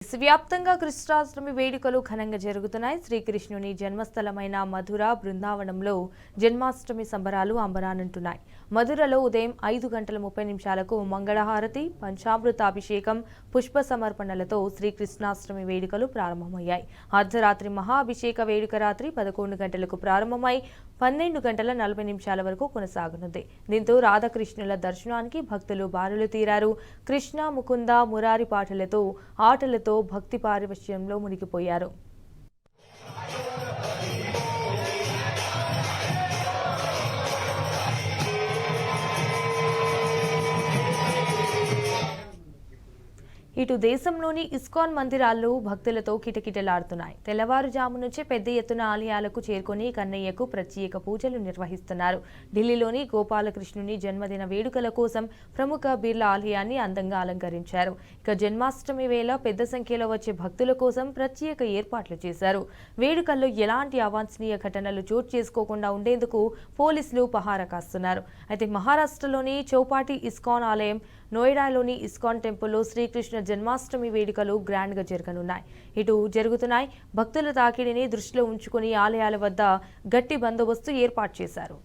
దేశవ్యాప్తంగా కృష్ణాష్టమి వేడుకలు ఘనంగా జరుగుతున్నాయి. శ్రీకృష్ణుని జన్మస్థలమైన మధుర బృందావనంలో జన్మాష్టమి సంబరాలు అంబరానంటున్నాయి. మధురలో ఉదయం 5:30 మంగళహారతి, పంచామృతాభిషేకం, పుష్ప సమర్పణలతో శ్రీకృష్ణాష్టమి వేడుకలు ప్రారంభమయ్యాయి. అర్ధరాత్రి మహాభిషేక వేడుక రాత్రి 11 గంటలకు ప్రారంభమై 12:40 వరకు కొనసాగనుంది. దీంతో రాధాకృష్ణుల దర్శనానికి భక్తులు బారులు తీరారు. కృష్ణ ముకుంద మురారి పాటలతో ఆటలతో భక్తి పారవశ్యంలో మునిగిపోయారు. ఇటు దేశంలోని ఇస్కాన్ మందిరాల్లో భక్తులతో కిటకిటలాడుతున్నాయి. తెల్లవారుజాము నుంచే పెద్ద ఎత్తున ఆలయాలకు చేరుకొని కన్నయ్యకు ప్రత్యేక పూజలు నిర్వహిస్తున్నారు. ఢిల్లీలోని గోపాలకృష్ణుని జన్మదిన వేడుకల కోసం ప్రముఖ బిర్లా ఆలయాన్ని అందంగా అలంకరించారు. ఇక జన్మాష్టమి వేళ పెద్ద సంఖ్యలో వచ్చే భక్తుల కోసం ప్రత్యేక ఏర్పాట్లు చేశారు. వేడుకల్లో ఎలాంటి అవాంఛనీయ ఘటనలు చోటు చేసుకోకుండా ఉండేందుకు పోలీసులు పహారా కాస్తున్నారు. అయితే మహారాష్ట్రలోని చౌపాటి ఇస్కాన్ ఆలయం, నోయిడాలోని ఇస్కాన్ టెంపుల్లో శ్రీకృష్ణ జన్మాష్టమి వేడుకలు గ్రాండ్గా జరుగుతున్నాయి. భక్తుల తాకిడిని దృష్టిలో ఉంచుకుని ఆలయాల వద్ద గట్టి బందోబస్తు ఏర్పాటు చేశారు.